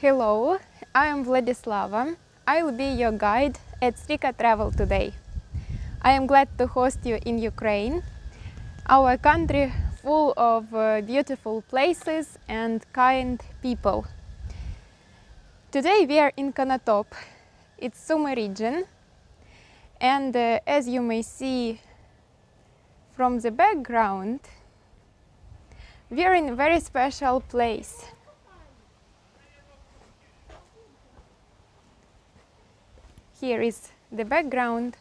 Hello, I am Vladislava. I will be your guide at Stika Travel today. I am glad to host you in Ukraine, our country full of beautiful places and kind people. Today we are in Konotop. It's Sumy region, and as you may see from the background, we are in a very special place. Here is the background.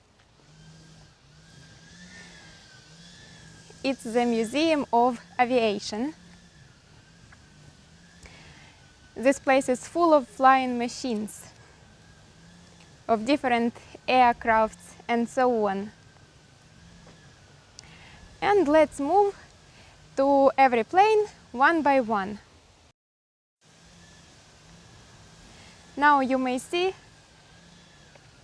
It's the Museum of Aviation. This place is full of flying machines, of different aircrafts and so on. And let's move to every plane one by one. Now you may see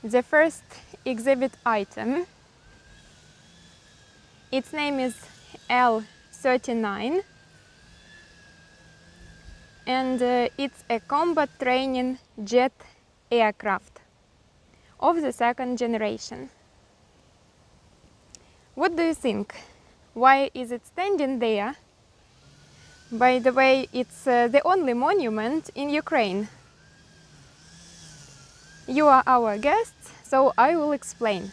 the first exhibit item. Its name is L-39, and it's a combat training jet aircraft of the second generation. What do you think? Why is it standing there? By the way, it's the only monument in Ukraine. You are our guests, so I will explain.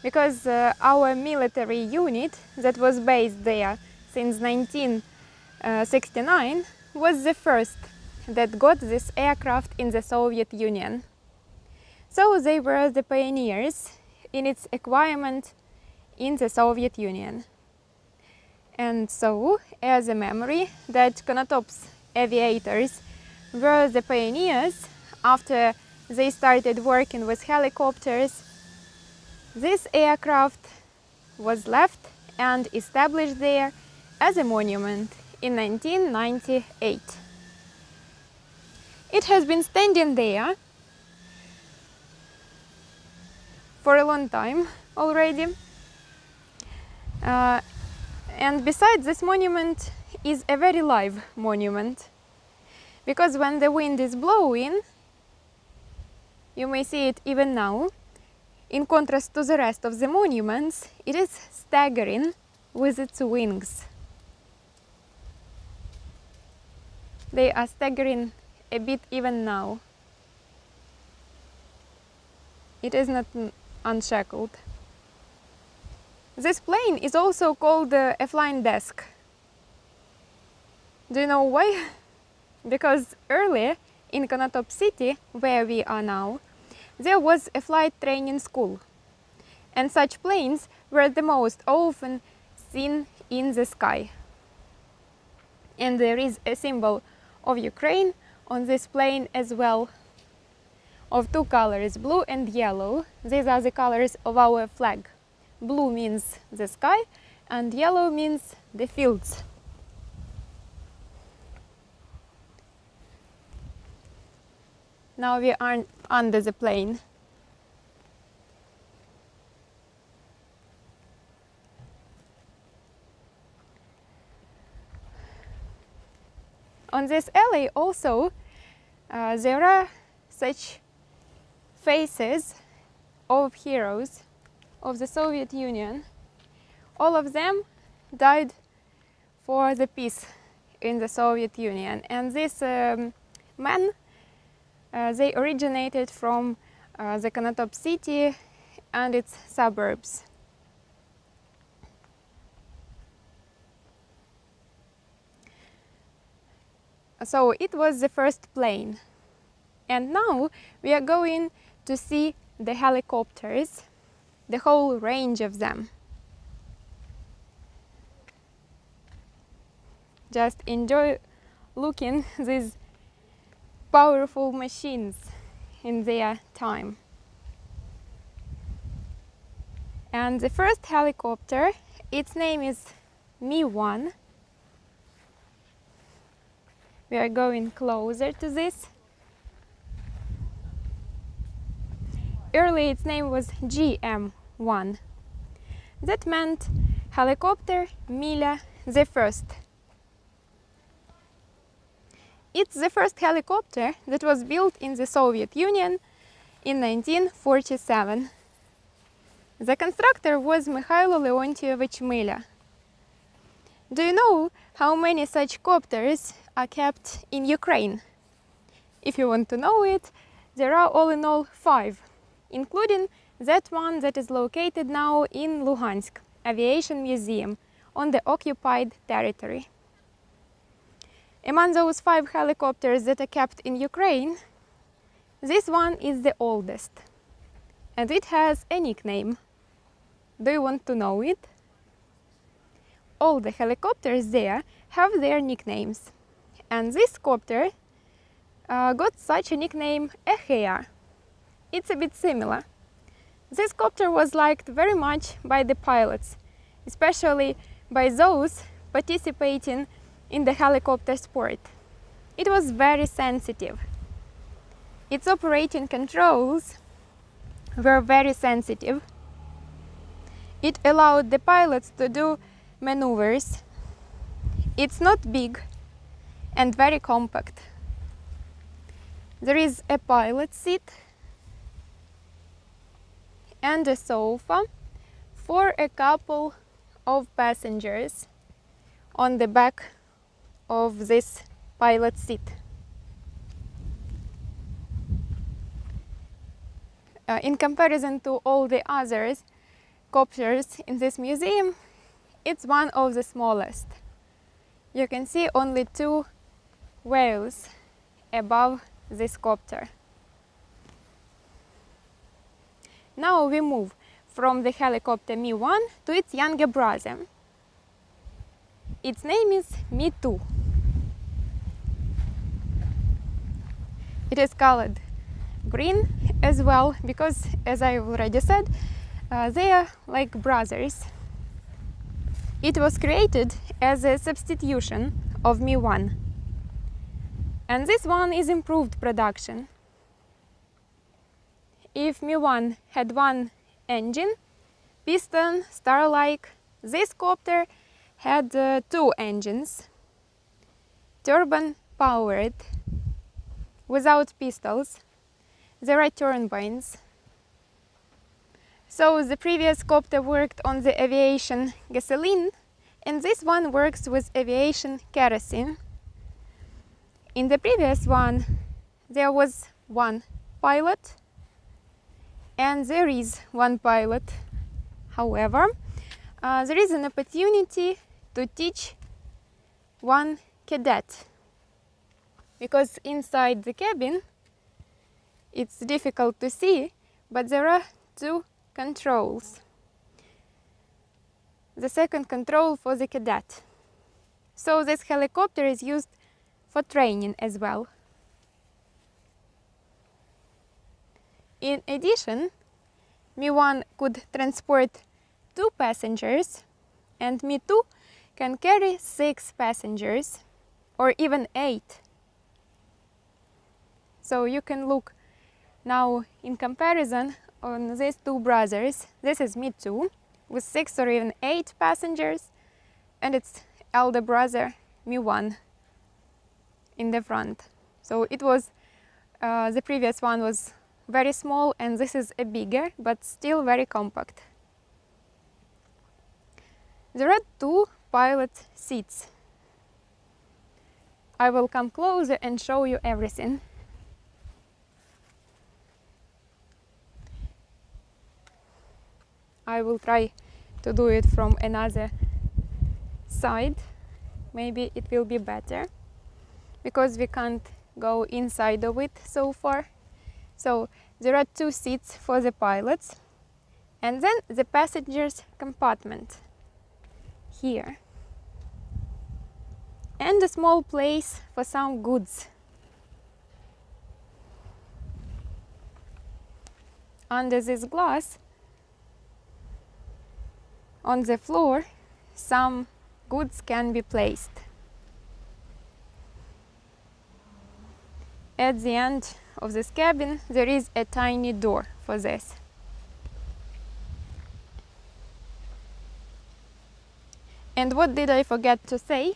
Because our military unit that was based there since 1969 was the first that got this aircraft in the Soviet Union. So they were the pioneers in its acquirement in the Soviet Union. And so, as a memory that Konotop's aviators were the pioneers after they started working with helicopters, this aircraft was left and established there as a monument in 1998. It has been standing there for a long time already. And besides, this monument is a very live monument, because when the wind is blowing, you may see it even now, in contrast to the rest of the monuments, it is staggering with its wings. They are staggering a bit even now. It is not unshackled. This plane is also called a flying desk. Do you know why? Because earlier in Konotop city, where we are now, there was a flight training school, and such planes were the most often seen in the sky. And there is a symbol of Ukraine on this plane as well, of two colors, blue and yellow. These are the colors of our flag. Blue means the sky, and yellow means the fields. Now we are under the plane. On this alley also there are such faces of heroes of the Soviet Union. All of them died for the peace in the Soviet Union, and these men they originated from the Konotop city and its suburbs. So it was the first plane. And now we are going to see the helicopters, the whole range of them. Just enjoy looking these powerful machines in their time. And the first helicopter, its name is Mi-1. We are going closer to this. Earlier its name was GM1. That meant helicopter Mila the First. It's the first helicopter that was built in the Soviet Union in 1947. The constructor was Mikhailo Leontievich Mila. Do you know how many such copters are kept in Ukraine? If you want to know it, there are all in all 5, including that one that is located now in Luhansk Aviation Museum on the occupied territory. Among those 5 helicopters that are kept in Ukraine, this one is the oldest, and it has a nickname. Do you want to know it? All the helicopters there have their nicknames, and this copter got such a nickname, a hare. It's a bit similar. This copter was liked very much by the pilots, especially by those participating in the helicopter sport. It was very sensitive. Its operating controls were very sensitive. It allowed the pilots to do maneuvers. It's not big and very compact. There is a pilot seat and a sofa for a couple of passengers on the back of this pilot seat. In comparison to all the others copters in this museum, it's one of the smallest. You can see only 2 whales above this copter. Now we move from the helicopter Mi-1 to its younger brother. Its name is Mi-2. It is colored green as well because, as I already said, they are like brothers. It was created as a substitution of Mi-1. And this one is improved production. If Mi-1 had 1 engine, piston, star-like, this copter had 2 engines, turbine-powered, without pistols. There are turbines. So the previous copter worked on the Aviation gasoline, and this one works with Aviation kerosene. In the previous one, there was 1 pilot, and there is 1 pilot. However, there is an opportunity to teach 1 cadet, because inside the cabin it's difficult to see, but there are 2 controls. The second control for the cadet. So this helicopter is used for training as well. In addition, Mi-1 could transport 2 passengers, and Mi-2 can carry 6 passengers, or even 8. So you can look now in comparison on these 2 brothers. This is Mi-2 with 6 or even 8 passengers, and its elder brother Mi-1 in the front. So it was, the previous one was very small, and this is a bigger, but still very compact. There are 2 pilot seats. I will come closer and show you everything. I will try to do it from another side. Maybe it will be better, because we can't go inside of it so far. So there are 2 seats for the pilots, and then the passengers compartment here, and a small place for some goods. Under this glass, on the floor, some goods can be placed. At the end of this cabin, there is a tiny door for this. And what did I forget to say?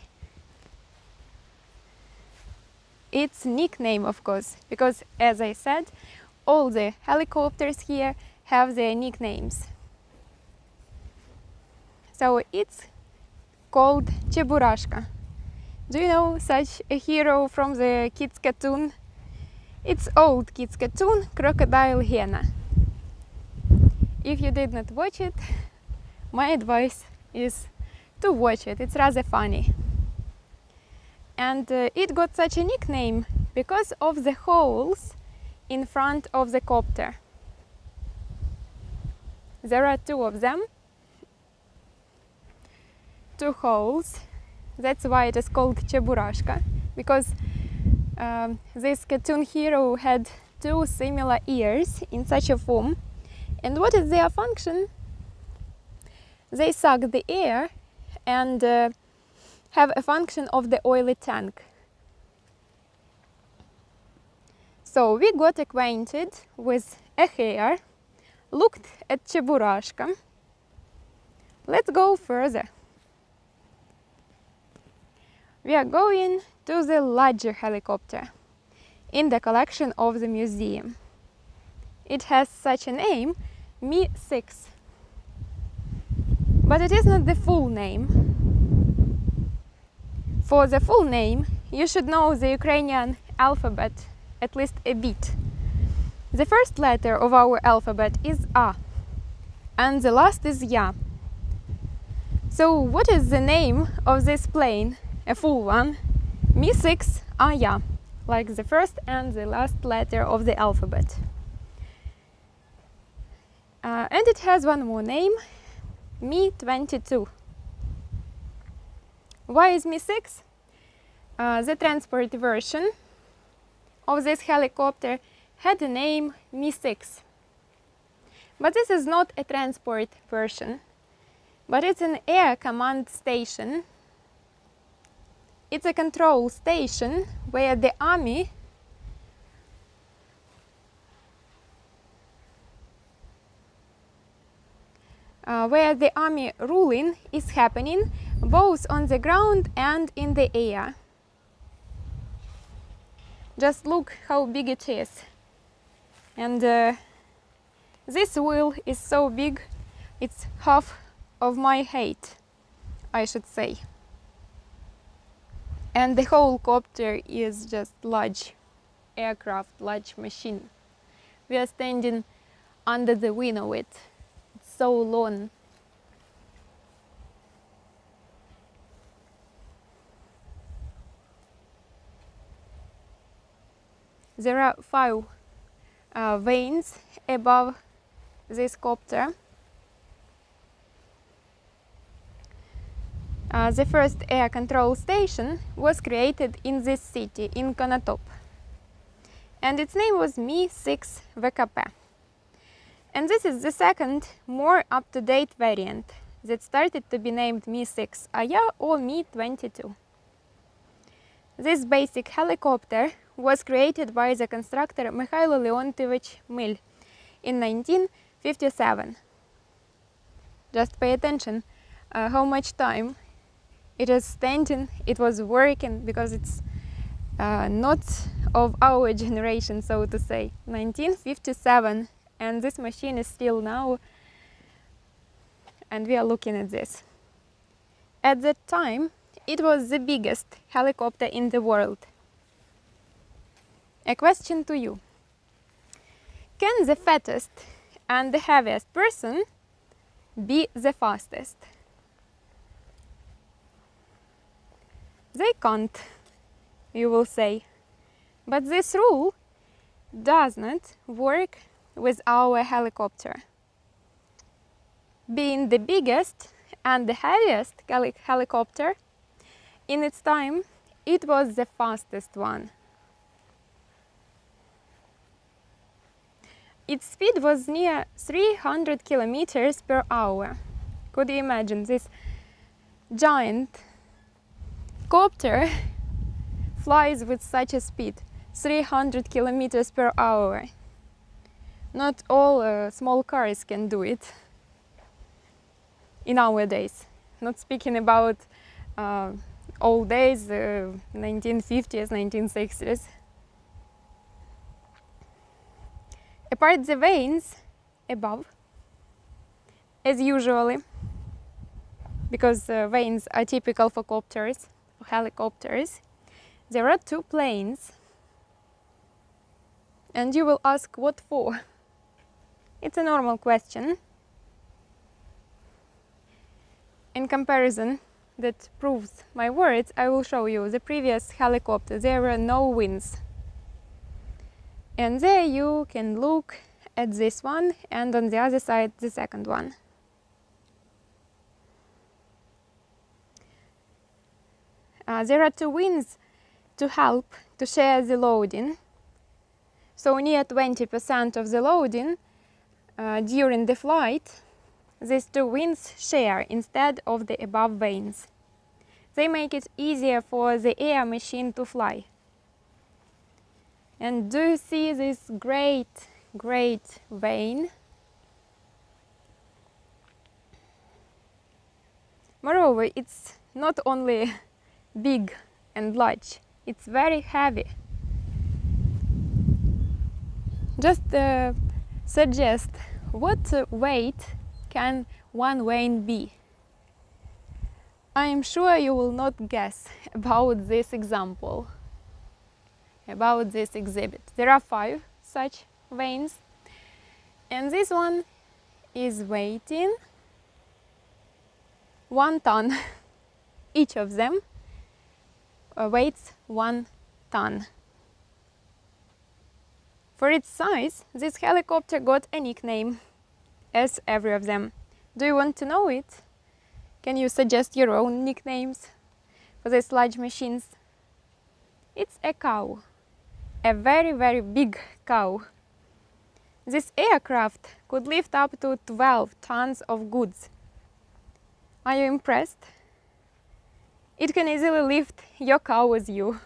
its nickname, of course, because as I said, all the helicopters here have their nicknames. So it's called Cheburashka. Do you know such a hero from the kids' cartoon? It's old kids' cartoon, Crocodile Hena. If you did not watch it, my advice is to watch it. It's rather funny. And it got such a nickname because of the holes in front of the copter. There are two of them, two holes. That's why it is called Cheburashka, because this cartoon hero had two similar ears in such a form. And what is their function? They suck the air and have a function of the oily tank. So we got acquainted with a hair, looked at Cheburashka. Let's go further. We are going to the larger helicopter in the collection of the museum. It has such a name, Mi-6. But it is not the full name. For the full name, you should know the Ukrainian alphabet at least a bit. The first letter of our alphabet is A, and the last is Ya. So what is the name of this plane? A full one. Mi-6 A-Ya, like the first and the last letter of the alphabet. And it has one more name, Mi-22. Why is Mi-6? The transport version of this helicopter had the name Mi-6. But this is not a transport version, but it's an air command station. It's a control station where the army ruling is happening both on the ground and in the air. Just look how big it is. And this wheel is so big, it's half of my height, I should say. And the whole copter is just large aircraft, large machine. We are standing under the wing of it. It's so long. There are 5 vanes above this copter. The first air control station was created in this city, in Konotop. And its name was Mi-6 VKP. And this is the second, more up-to-date variant that started to be named Mi-6 A-Ya or Mi-22. This basic helicopter was created by the constructor Mikhailo Leontovich Mil in 1957. Just pay attention how much time it is standing. It was working because it's not of our generation, so to say. 1957, and this machine is still now, and we are looking at this. At that time, it was the biggest helicopter in the world. A question to you. Can the fattest and the heaviest person be the fastest? They can't, you will say. But this rule does not work with our helicopter. Being the biggest and the heaviest helicopter, in its time, it was the fastest one. Its speed was near 300 kilometers per hour. Could you imagine this giant copter flies with such a speed, 300 kilometers per hour. Not all small cars can do it in our days. Not speaking about old days, 1950s, 1960s. Apart the vanes above, as usually, because vanes are typical for copters, for helicopters, there are two planes. And you will ask, what for? It's a normal question. In comparison that proves my words, I will show you the previous helicopter. There were no wings. And there you can look at this one, and on the other side the second one. There are two wings to help to share the loading. So near 20% of the loading during the flight, these two wings share instead of the above vanes. They make it easier for the air machine to fly. And do you see this great vane? Moreover, it's not only big and large, it's very heavy. Just suggest what weight can one vane be. I am sure you will not guess about this example, about this exhibit. There are 5 such vanes, and this one is weighing 1 ton. Each of them weighs 1 ton. For its size, this helicopter got a nickname, as every of them. Do you want to know it? Can you suggest your own nicknames for these large machines? It's a cow, a very big cow. This aircraft could lift up to 12 tons of goods. Are you impressed? It can easily lift your cow with you.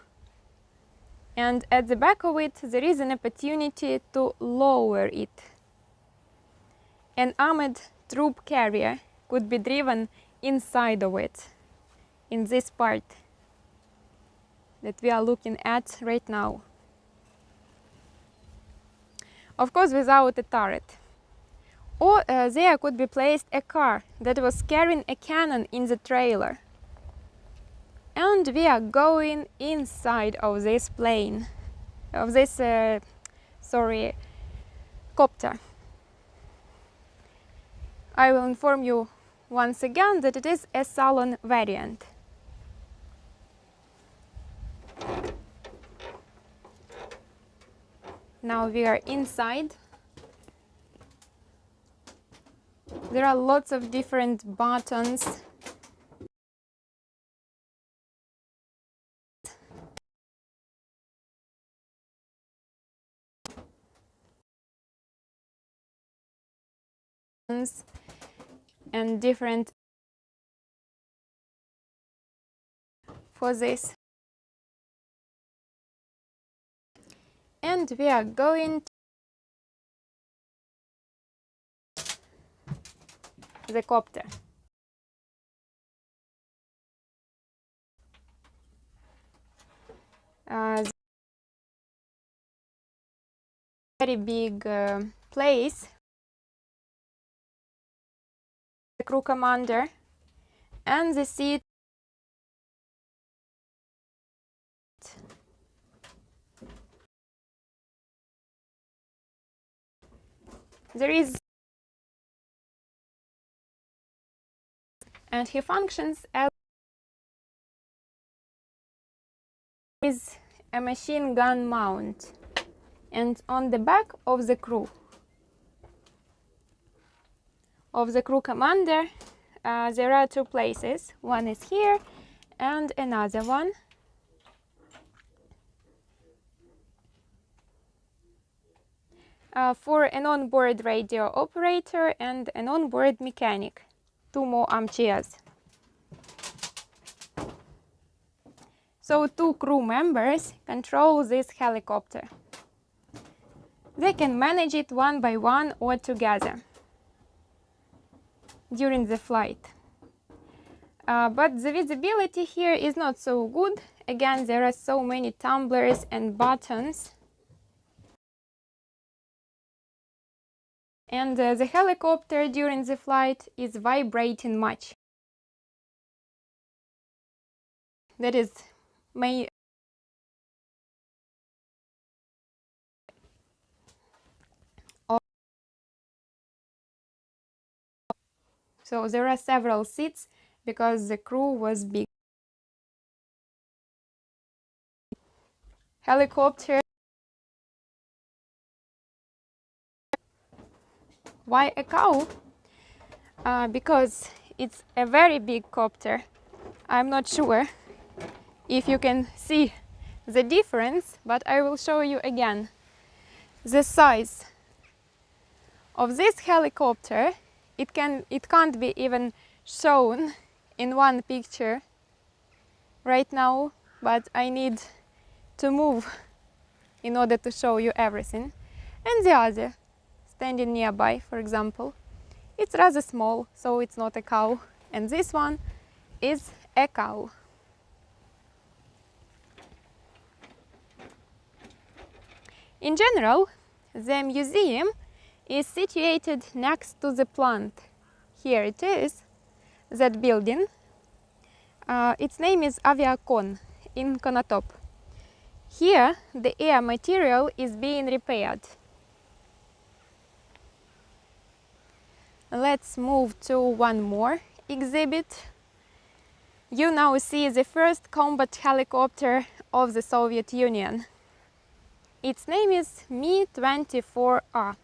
And at the back of it, there is an opportunity to lower it. An armored troop carrier could be driven inside of it, in this part that we are looking at right now. Of course, without a turret. Or there could be placed a car that was carrying a cannon in the trailer. And we are going inside of this plane, of this, copter. I will inform you once again that it is a salon variant. Now we are inside. There are lots of different buttons. And different for this. And we are going to the copter. Very big place. The crew commander and the seat. There is, and he functions as is a machine gun mount, and on the back of the crew commander there are 2 places. One is here and another one. For an on-board radio operator and an on-board mechanic, 2 more armchairs. So 2 crew members control this helicopter. They can manage it one by one or together during the flight. But the visibility here is not so good. Again, there are so many tumblers and buttons. And the helicopter during the flight is vibrating much. That is my so there are several seats because the crew was big. Helicopter. Why a cow? Because it's a very big copter. I'm not sure if you can see the difference, but I will show you again. The size of this helicopter, it can't be even shown in one picture right now, but I need to move in order to show you everything. And the other, standing nearby, for example, it's rather small, so it's not a cow. And this one is a cow. In general, the museum is situated next to the plant. Here it is, that building. Its name is Aviation in Konotop. Here, the air material is being repaired. Let's move to one more exhibit. You now see the first combat helicopter of the Soviet Union. Its name is Mi-24R.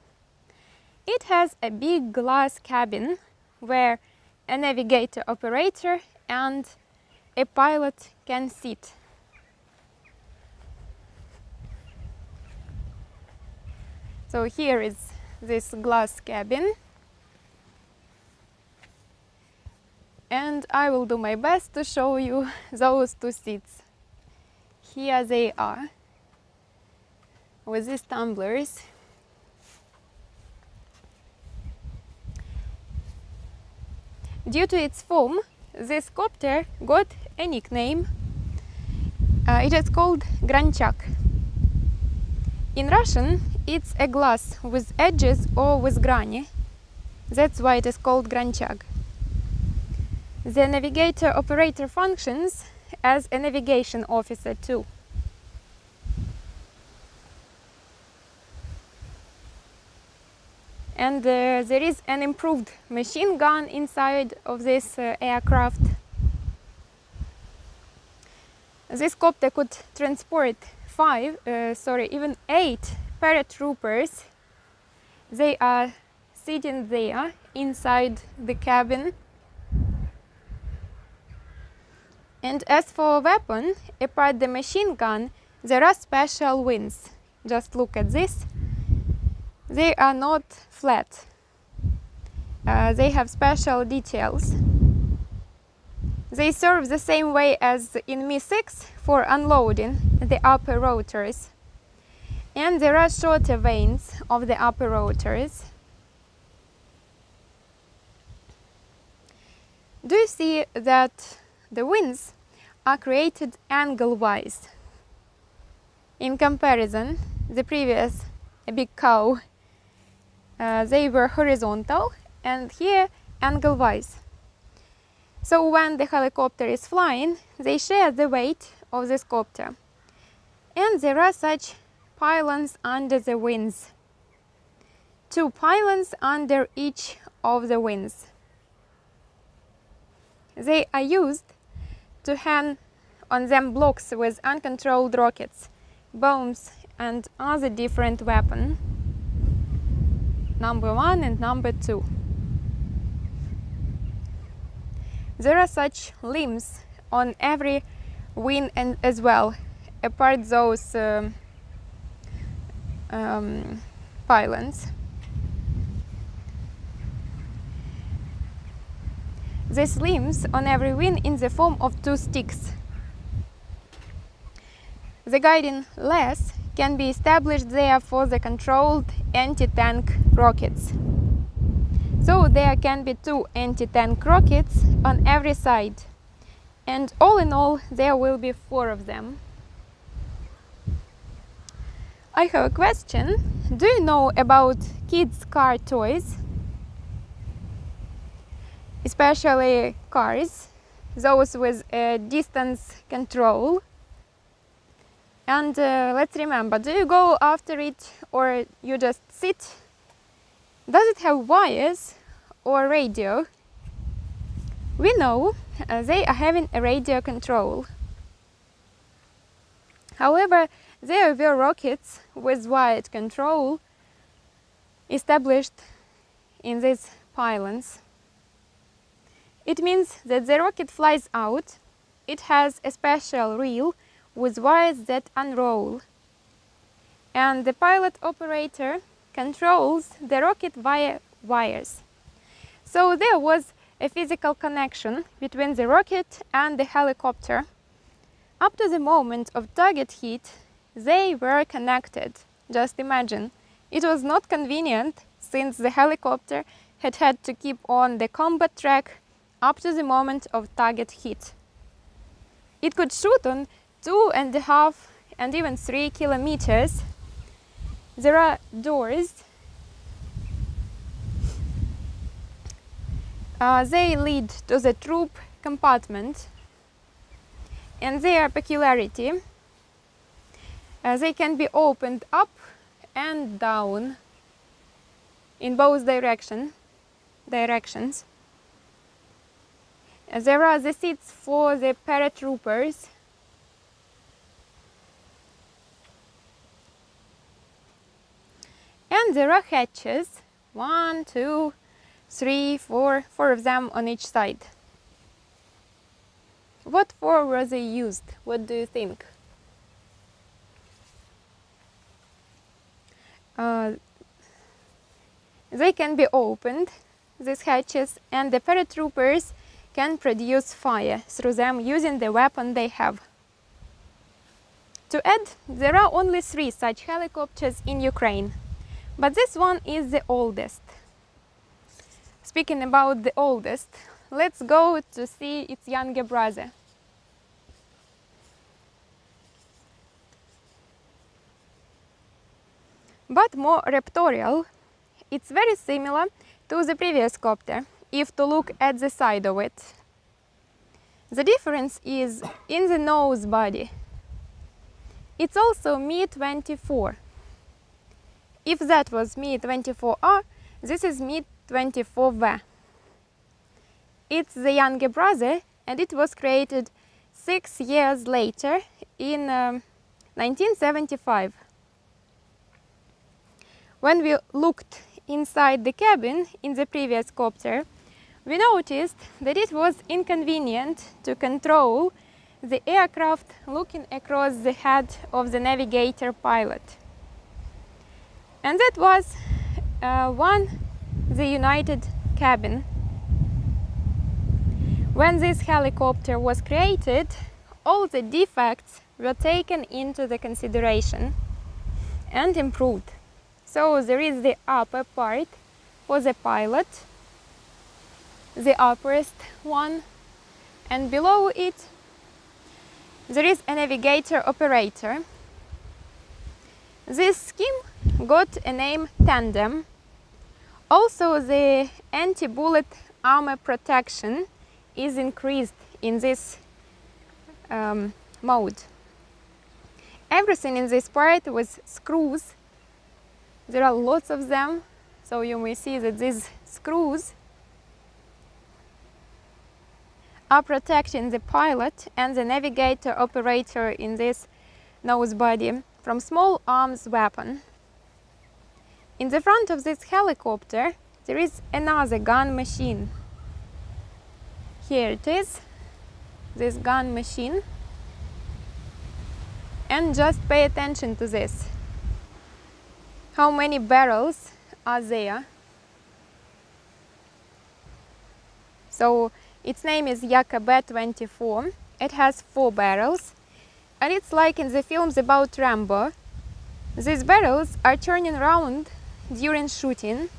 It has a big glass cabin where a navigator operator and a pilot can sit. So here is this glass cabin. And I will do my best to show you those two seats. Here they are, with these tumblers. Due to its form, this copter got a nickname. It is called Granchak. In Russian, it's a glass with edges or with grani. That's why it is called Granchak. The navigator operator functions as a navigation officer too. And there is an improved machine gun inside of this aircraft. This copter could transport even 8 paratroopers. They are sitting there inside the cabin. And as for weapon, apart the machine gun, there are special wings. Just look at this. They are not flat. They have special details. They serve the same way as in Mi-6 for unloading the upper rotors. And there are shorter vanes of the upper rotors. Do you see that the wings are created angle-wise? In comparison, the previous, a big cow, they were horizontal, and here angle-wise. So when the helicopter is flying, they share the weight of this copter. And there are such pylons under the wings. 2 pylons under each of the wings. They are used to hang on them blocks with uncontrolled rockets, bombs and other different weapons. Number 1 and number 2. There are such limbs on every wing and as well, apart those pylons. These limbs on every wing in the form of 2 sticks. The guiding lath can be established there for the controlled anti-tank rockets. So there can be 2 anti-tank rockets on every side, and all in all there will be 4 of them. I have a question. Do you know about kids' car toys? Especially cars, those with distance control. And let's remember, do you go after it or you just sit? Does it have wires or radio? We know they are having a radio control. However, there were rockets with wired control established in these pylons. It means that the rocket flies out. It has a special reel with wires that unroll, and the pilot operator controls the rocket via wires. So there was a physical connection between the rocket and the helicopter. Up to the moment of target hit, they were connected. Just imagine. It was not convenient, since the helicopter had to keep on the combat track up to the moment of target hit. It could shoot on 2.5 and even 3 kilometers. There are doors. They lead to the troop compartment, and their peculiarity, they can be opened up and down in both directions. There are the seats for the paratroopers. And there are hatches, 1, 2, 3, 4 of them on each side. What for were they used? What do you think? They can be opened, these hatches, and the paratroopers can produce fire through them using the weapon they have. To add, there are only 3 such helicopters in Ukraine, but this one is the oldest. Speaking about the oldest, let's go to see its younger brother. But more raptorial, it's very similar to the previous copter, if to look at the side of it. The difference is in the nose body. It's also Mi-24. If that was Mi-24R, this is Mi-24V. It's the younger brother, and it was created 6 years later in 1975. When we looked inside the cabin in the previous copter, we noticed that it was inconvenient to control the aircraft looking across the head of the navigator pilot. And that was the United cabin. When this helicopter was created, all the defects were taken into the consideration and improved. So there is the upper part for the pilot, the uppermost one, and below it there is a navigator operator. This scheme got a name tandem. Also, the anti-bullet armor protection is increased in this mode. Everything in this part was screws. There are lots of them, so you may see that these screws are protecting the pilot and the navigator operator in this nose body from small arms weapon. In the front of this helicopter there is another gun machine. Here it is, this gun machine, and just pay attention to this. How many barrels are there? So its name is CEST. It has 4 barrels, and it's like in the films about Rambo. These barrels are turning around during shooting.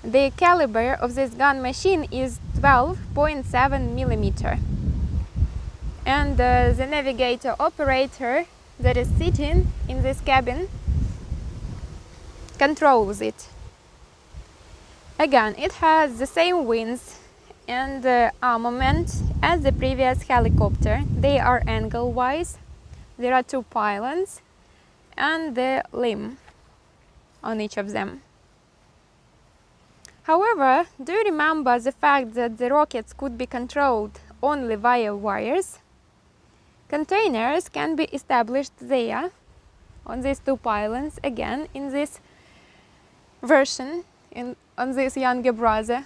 The caliber of this gun machine is 12.7 millimeter, and the navigator operator that is sitting in this cabin controls it. Again, it has the same wings and armament as the previous helicopter. They are angle-wise. There are 2 pylons and the limb on each of them. However, do you remember the fact that the rockets could be controlled only via wires? Containers can be established there on these 2 pylons, again in this version, on this younger brother.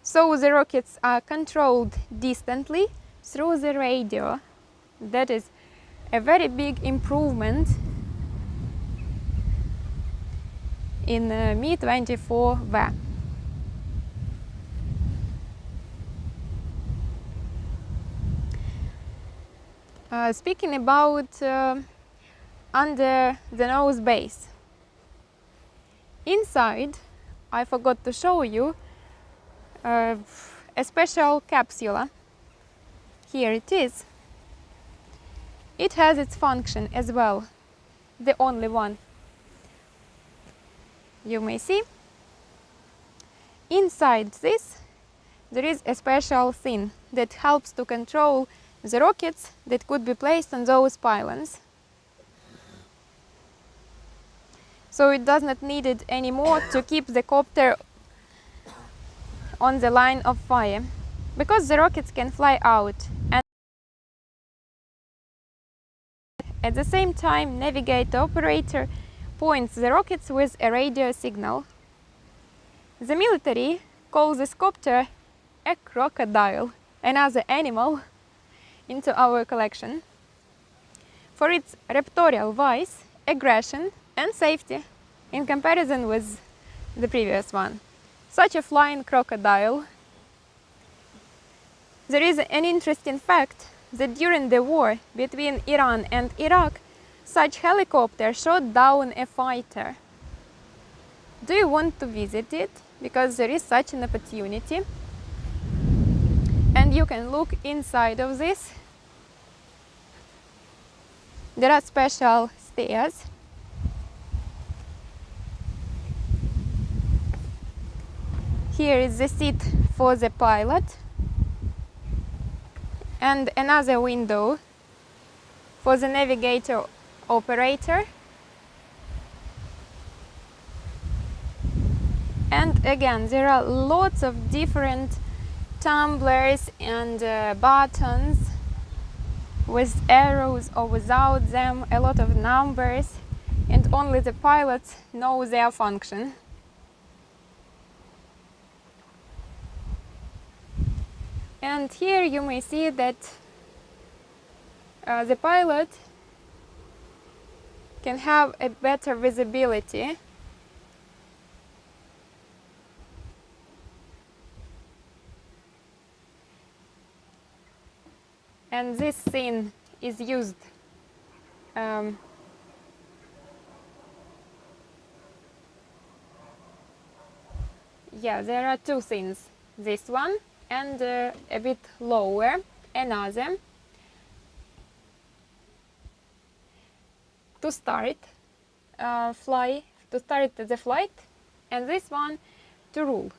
So the rockets are controlled distantly through the radio. That is a very big improvement in Mi-24V. Speaking about under the nose base, inside I forgot to show you a special capsule. Here it is. It has its function as well, the only one. You may see inside this there is a special thing that helps to control the rockets that could be placed on those pylons. So it does not need it anymore to keep the copter on the line of fire, because the rockets can fly out, and at the same time navigator operator points the rockets with a radio signal. The military calls this copter a crocodile, another animal into our collection, for its raptorial voice, aggression and safety in comparison with the previous one. Such a flying crocodile. There is an interesting fact that during the war between Iran and Iraq, such helicopter shot down a fighter. Do you want to visit it? Because there is such an opportunity. And you can look inside of this. There are special stairs. Here is the seat for the pilot and another window for the navigator operator. And again, there are lots of different tumblers and buttons with arrows or without them, a lot of numbers, and only the pilots know their function. And here you may see that the pilot can have a better visibility. And this scene is used yeah, there are 2 scenes, this one and a bit lower, another, to start the flight, and this one to rule,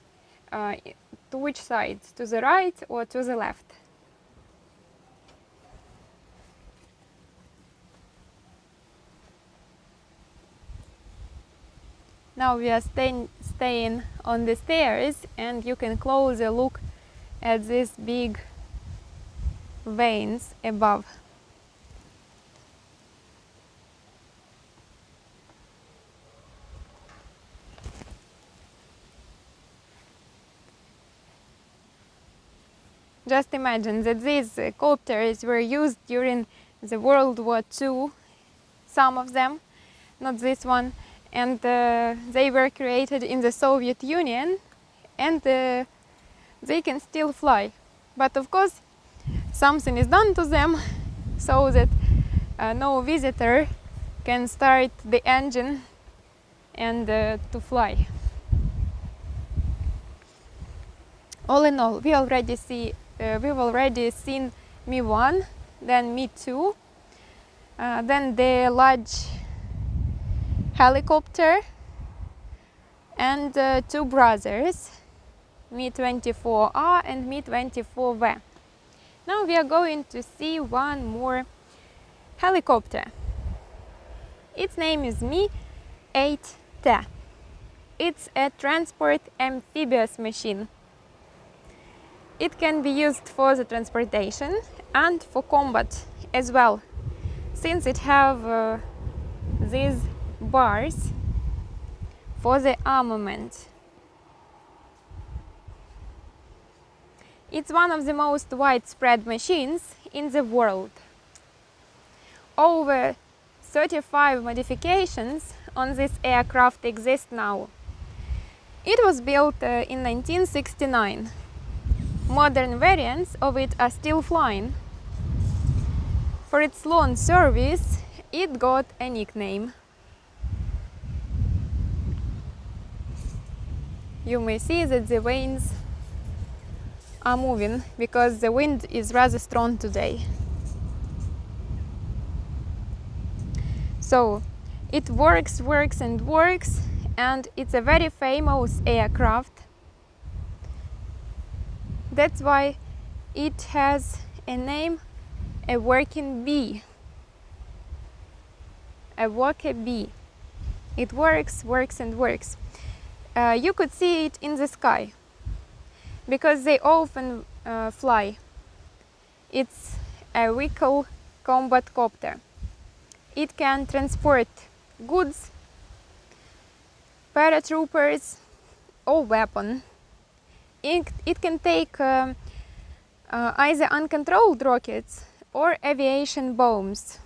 to which side, to the right or to the left. Now we are staying on the stairs, and you can closer look at these big veins above. Just imagine that these copters were used during the World War II, some of them, not this one, and they were created in the Soviet Union, and they can still fly. But of course, something is done to them so that no visitor can start the engine and to fly. All in all, we've already seen Me-1, then Me-2, then the large helicopter, and two brothers, Me-24R and Me-24V. Now we are going to see one more helicopter. Its name is Me-8T. It's a transport amphibious machine. It can be used for the transportation and for combat as well, since it have these bars for the armament. It's one of the most widespread machines in the world. Over 35 modifications on this aircraft exist now. It was built in 1969. Modern variants of it are still flying. For its long service, it got a nickname. You may see that the vanes are moving because the wind is rather strong today. So it works, and it's a very famous aircraft. That's why it has a name, a working bee. A worker bee. It works. You could see it in the sky because they often fly. It's a vehicle combat copter. It can transport goods, paratroopers, or weapons. It can take either uncontrolled rockets or aviation bombs.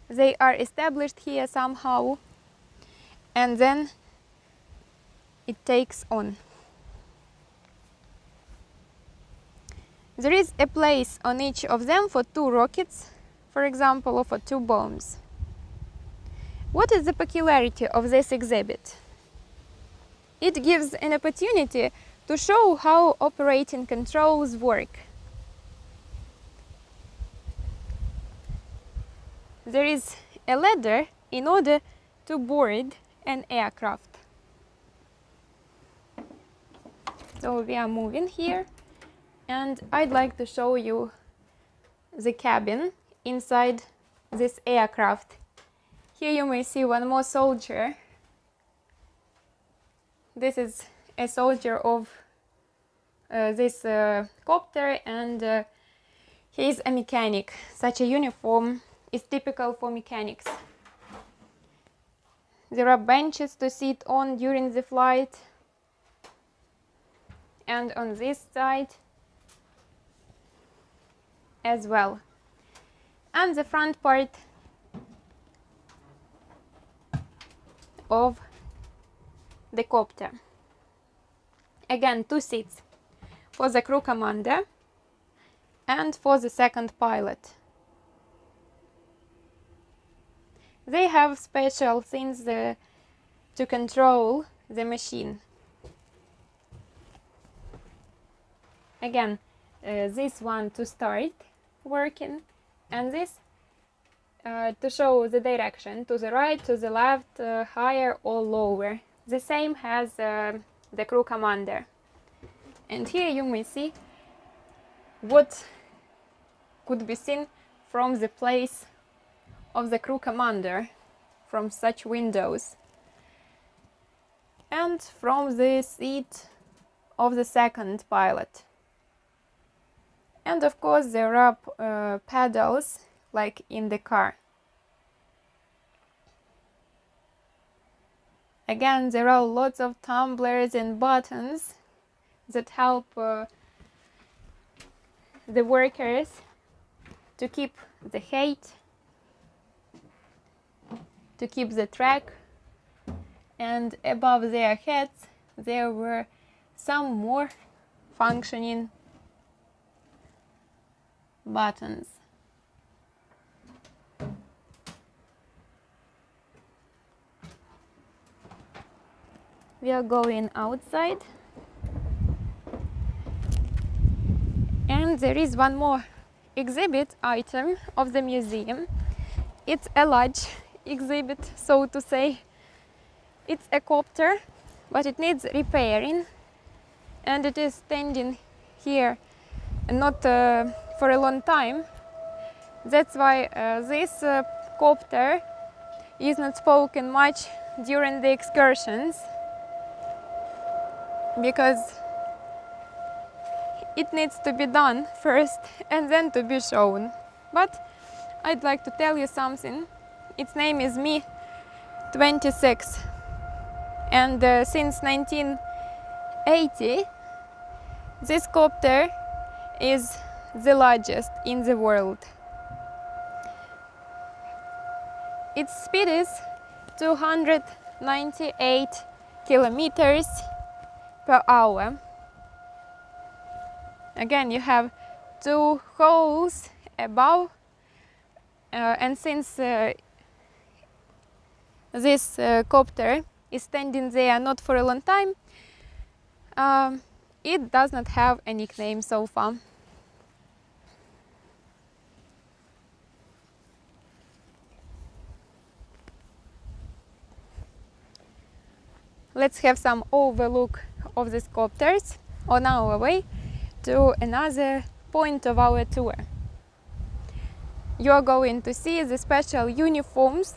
They are established here somehow, and then it takes on. There is a place on each of them for 2 rockets, for example, or for 2 bombs. What is the peculiarity of this exhibit? It gives an opportunity to show how operating controls work. There is a ladder in order to board an aircraft. So we are moving here, and I'd like to show you the cabin inside this aircraft. Here you may see one more soldier. This is a soldier of this copter, and he is a mechanic. Such a uniform is typical for mechanics. There are benches to sit on during the flight, and on this side as well. And the front part of the copter. Again, 2 seats for the crew commander and for the second pilot. They have special things to control the machine. Again, this one to start working, and this to show the direction, to the right, to the left, higher or lower. The same has the crew commander. And here you may see what could be seen from the place of the crew commander from such windows, and from the seat of the second pilot. And of course there are pedals like in the car. Again, there are lots of tumblers and buttons that help the workers to keep the height, to keep the track, and above their heads there were some more functioning buttons. We are going outside, and there is one more exhibit item of the museum. It's a large exhibit, so to say. It's a copter, but it needs repairing, and it is standing here not for a long time. That's why this copter is not spoken much during the excursions, because it needs to be done first and then to be shown. But I'd like to tell you something. Its name is Me-26, and since 1980 this copter is the largest in the world. Its speed is 298 kilometers per hour. Again, you have two holes above, and since this copter is standing there not for a long time, it does not have a nickname so far. Let's have some overlook of these copters on our way to another point of our tour. You are going to see the special uniforms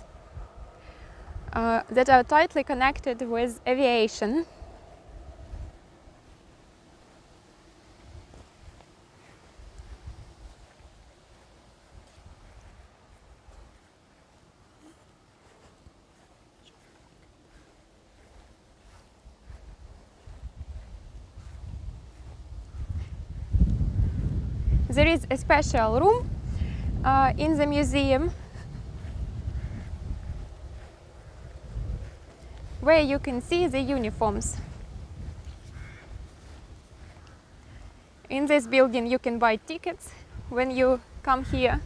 that are tightly connected with aviation. There is a special room in the museum where you can see the uniforms. In this building you can buy tickets when you come here.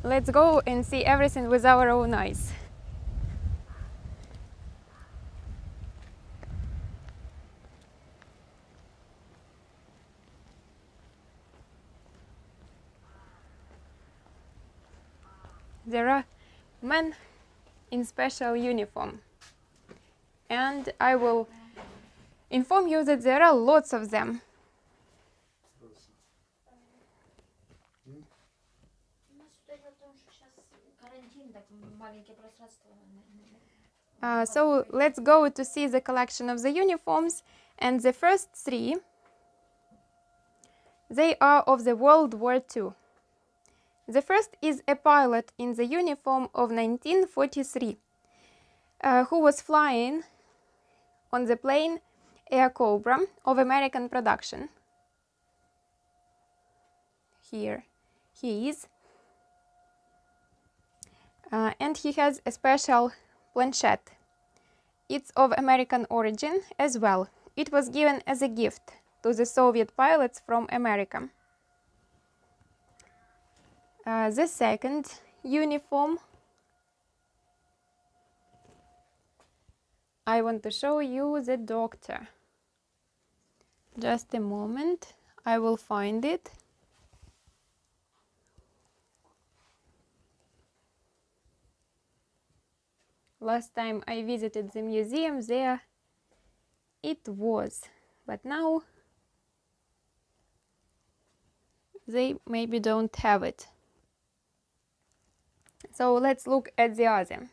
Let's go and see everything with our own eyes. There are men in special uniform, and I will inform you that there are lots of them. So let's go to see the collection of the uniforms, and the first three, they are of the World War II. The first is a pilot in the uniform of 1943 who was flying on the plane Air Cobra of American production. Here he is. And he has a special planchette. It's of American origin as well. It was given as a gift to the Soviet pilots from America. The second uniform, I want to show you the doctor. Just a moment, I will find it. Last time I visited the museum, there it was, but now they maybe don't have it. So let's look at the other.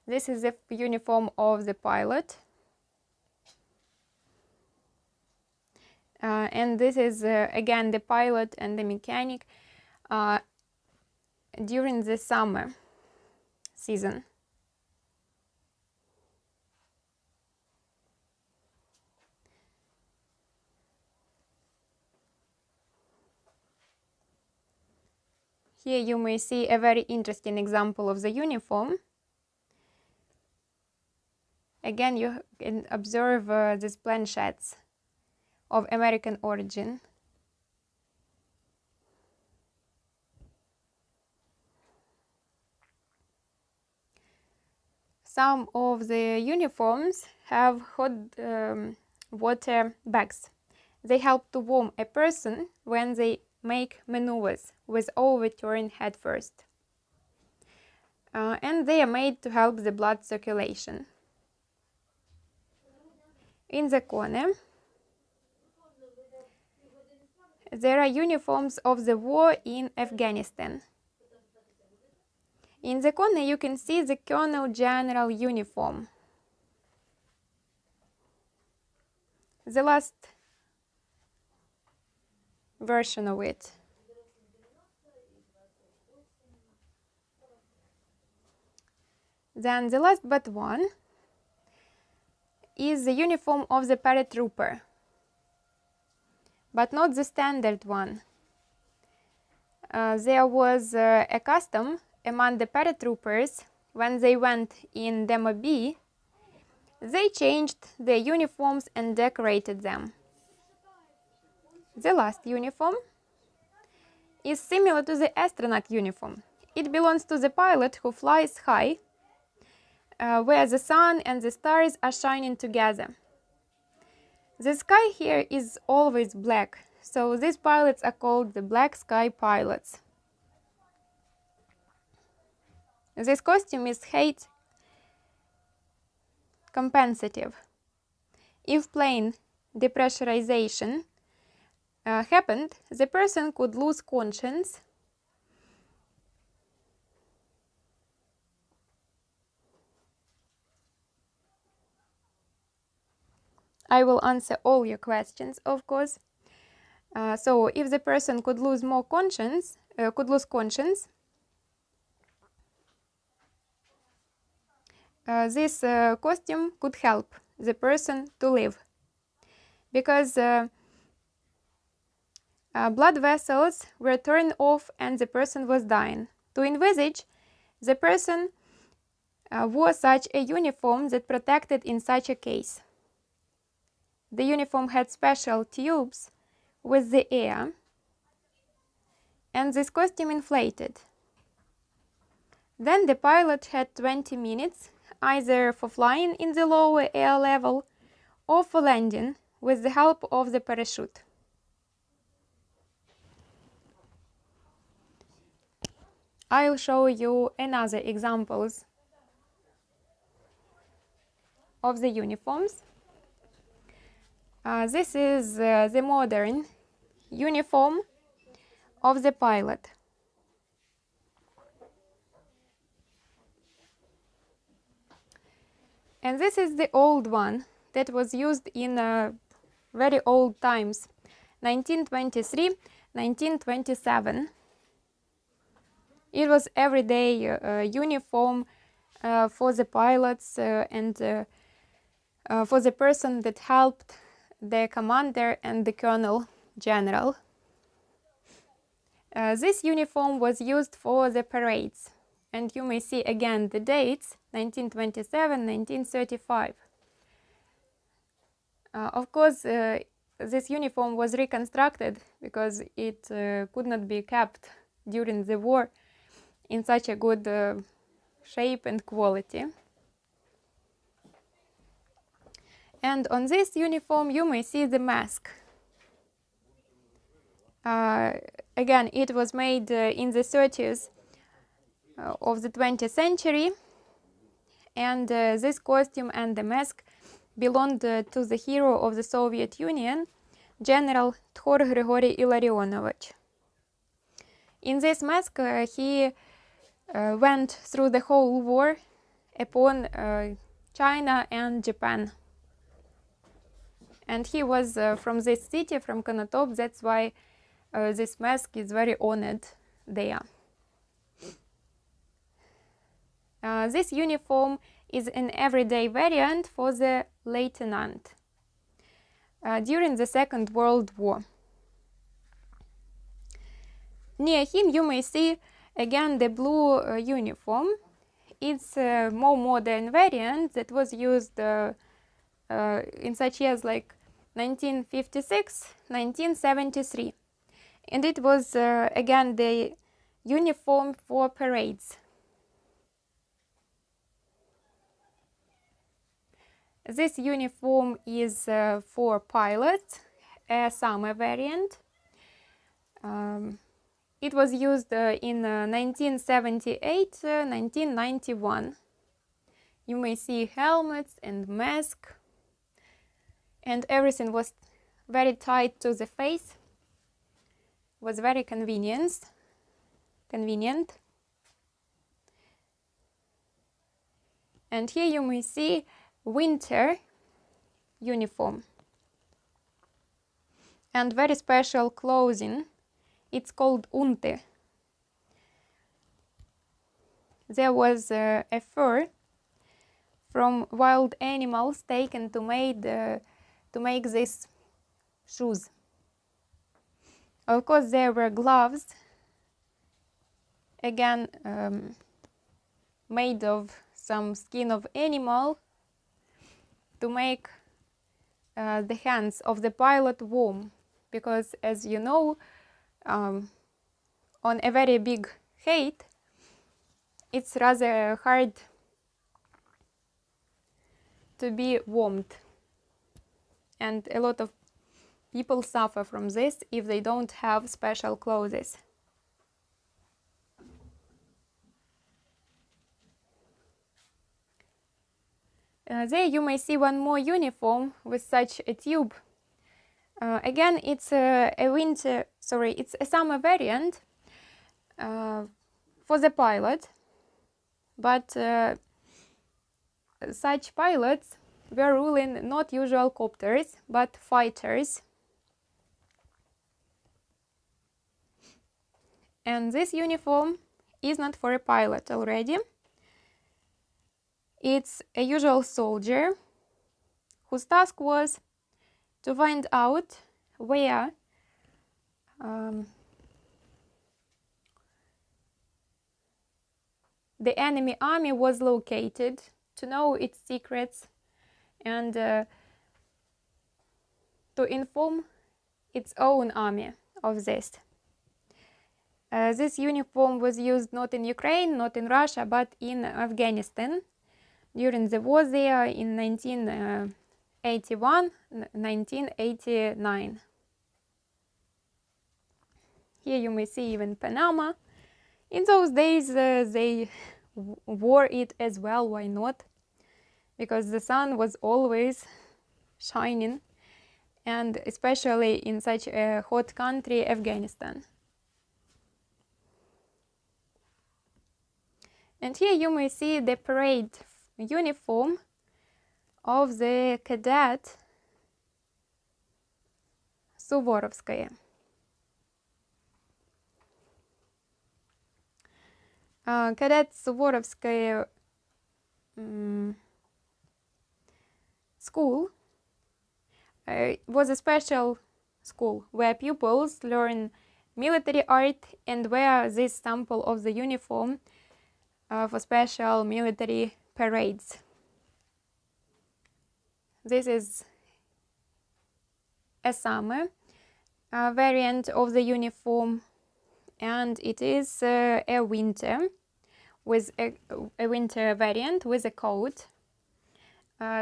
This is the uniform of the pilot. And this is again the pilot and the mechanic during the summer season. Here you may see a very interesting example of the uniform. Again, you can observe these planchettes of American origin. some of the uniforms have hot water bags. They help to warm a person when they make maneuvers with overturned head first. And they are made to help the blood circulation. In the corner, there are uniforms of the war in Afghanistan. In the corner you can see the Colonel General uniform. The last version of it. Then the last but one is the uniform of the paratrooper, but not the standard one. There was a custom among the paratroopers when they went in Demo B. They changed their uniforms and decorated them. The last uniform is similar to the astronaut uniform. It belongs to the pilot who flies high, where the sun and the stars are shining together. The sky here is always black, so these pilots are called the black sky pilots. This costume is height compensative. If plane depressurization happened, the person could lose conscience I will answer all your questions, of course. So if the person could lose conscience, this costume could help the person to live, because blood vessels were turned off and the person was dying. To envisage, the person wore such a uniform that protected in such a case. The uniform had special tubes with the air, and this costume inflated. Then the pilot had 20 minutes either for flying in the lower air level or for landing with the help of the parachute. I'll show you another examples of the uniforms. This is the modern uniform of the pilot. And this is the old one that was used in very old times, 1923, 1927. It was everyday uniform for the pilots and for the person that helped the commander and the colonel general. This uniform was used for the parades, and you may see again the dates, 1927, 1935. Of course, this uniform was reconstructed because it could not be kept during the war in such a good shape and quality. And on this uniform you may see the mask. Again, it was made in the 30s of the 20th century, and this costume and the mask belonged to the hero of the Soviet Union, General Tkor Grigory Illarionovich. In this mask he went through the whole war upon China and Japan. And he was from this city, from Konotop. That's why this mask is very honored there. This uniform is an everyday variant for the lieutenant during the Second World War. Near him you may see again the blue uniform. It's a more modern variant that was used in such years like 1956, 1973. And it was again the uniform for parades. This uniform is for pilots, a summer variant. It was used in 1978-1991. You may see helmets and mask, and everything was very tight to the face. Was very convenient. And here you may see winter uniform and very special clothing. It's called unte. There was a fur from wild animals taken to make these shoes. Of course, there were gloves, again made of some skin of animal, to make the hands of the pilot warm, because as you know, on a very big height, it's rather hard to be warmed, and a lot of people suffer from this if they don't have special clothes. There you may see one more uniform with such a tube. Again, it's a summer variant for the pilot, but such pilots were ruling not usual copters, but fighters. And this uniform is not for a pilot already. It's a usual soldier whose task was to find out where the enemy army was located, to know its secrets, and to inform its own army of this. This uniform was used not in Ukraine, not in Russia, but in Afghanistan during the war there in 1981, 1989. Here you may see even Panama. In those days they wore it as well, why not? Because the sun was always shining, and especially in such a hot country, Afghanistan. And here you may see the parade uniform of the cadet Suvorovskaya. Cadet Suvorovskaya school was a special school where pupils learn military art and wear this sample of the uniform for special military parades. This is a summer variant of the uniform, and it is a winter with a winter variant with a coat.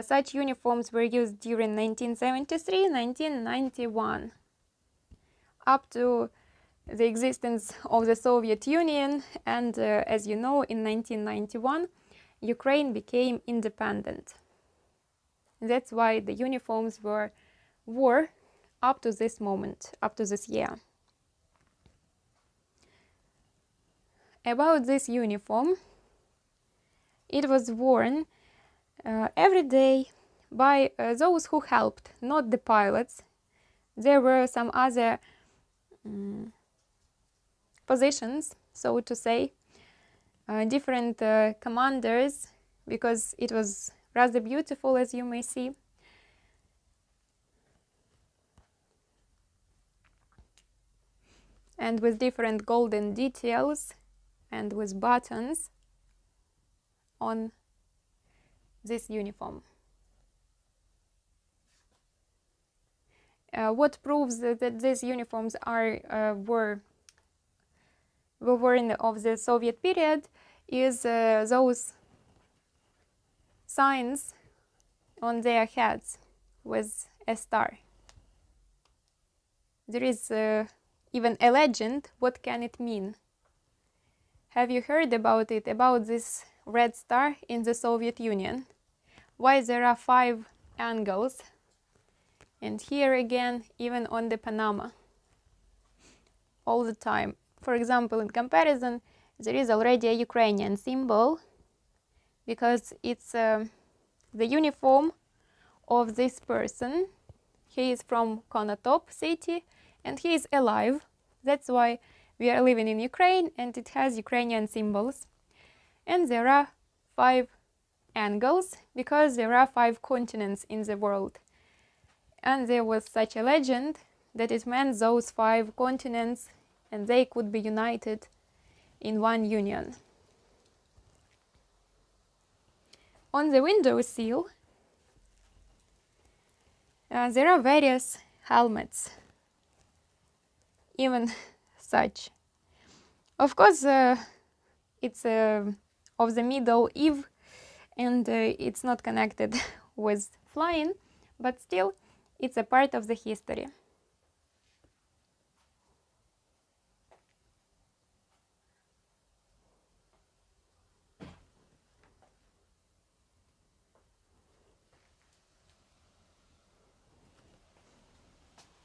Such uniforms were used during 1973-1991, up to the existence of the Soviet Union, and as you know, in 1991 Ukraine became independent. That's why the uniforms were worn up to this moment, up to this year. About this uniform, it was worn every day by those who helped, not the pilots. There were some other positions, so to say, different commanders, because it was rather beautiful, as you may see. And with different golden details and with buttons on this uniform. What proves that these uniforms were worn of the Soviet period is those signs on their heads with a star. There is even a legend. What can it mean? Have you heard about it, about this red star in the Soviet Union? Why there are 5 angles? And here again, even on the Panama, all the time. For example, in comparison, there is already a Ukrainian symbol because it's the uniform of this person. He is from Konotop city and he is alive. That's why we are living in Ukraine and it has Ukrainian symbols. And there are 5 angles because there are 5 continents in the world. And there was such a legend that it meant those 5 continents and they could be united in one union. On the windowsill, there are various helmets, even such. Of course, it's of the Middle Eve and it's not connected with flying, but still it's a part of the history.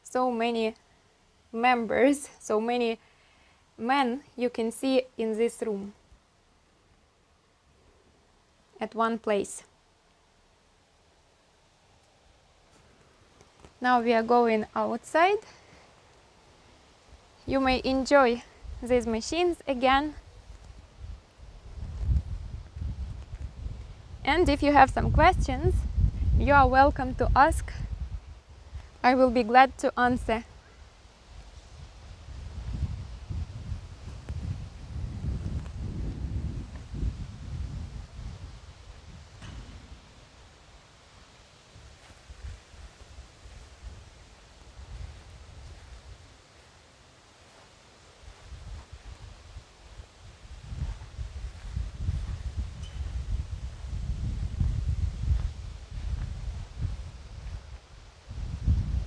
So many members, so many men you can see in this room at one place. Now we are going outside. You may enjoy these machines again. And if you have some questions, you are welcome to ask. I will be glad to answer.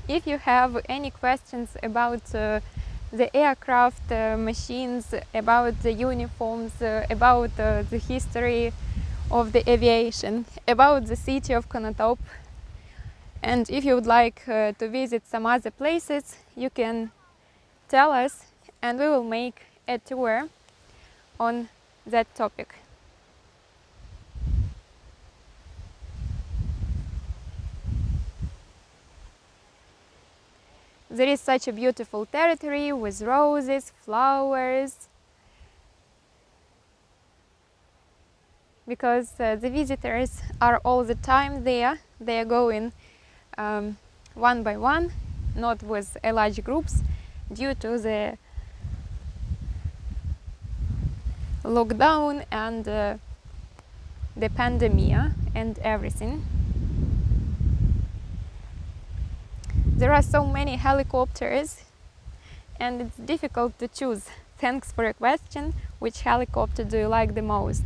If you have any questions about the aircraft machines, about the uniforms, about the history of the aviation, about the city of Konotop, and if you would like to visit some other places, you can tell us and we will make a tour on that topic. There is such a beautiful territory with roses, flowers, because the visitors are all the time there. They are going one by one, not with large groups, due to the lockdown and the pandemic and everything. There are so many helicopters and it's difficult to choose. Thanks for a question. Which helicopter do you like the most?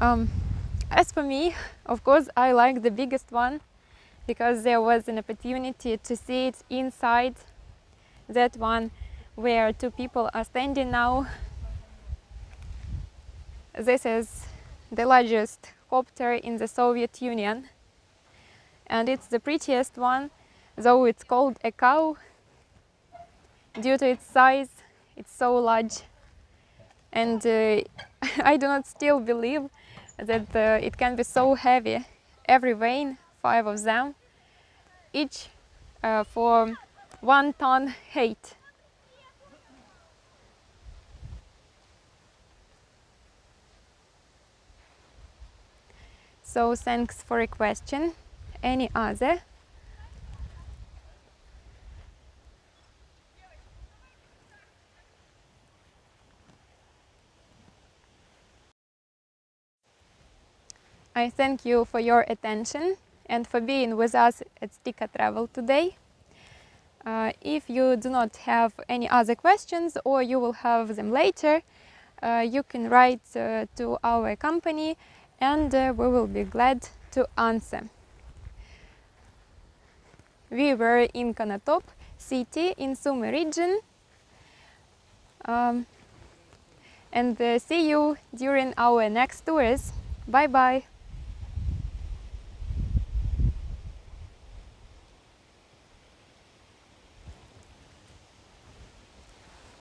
As for me, of course, I like the biggest one because there was an opportunity to see it inside that one where 2 people are standing now. This is the largest copter in the Soviet Union and it's the prettiest one, though it's called a cow due to its size. It's so large and I do not still believe that it can be so heavy. Every vane, 5 of them, each for 1 ton weight. So thanks for a question. Any other? I thank you for your attention and for being with us at Stika Travel today. If you do not have any other questions or you will have them later, you can write to our company and we will be glad to answer. We were in Konotop city in Sumy region. And see you during our next tours. Bye bye!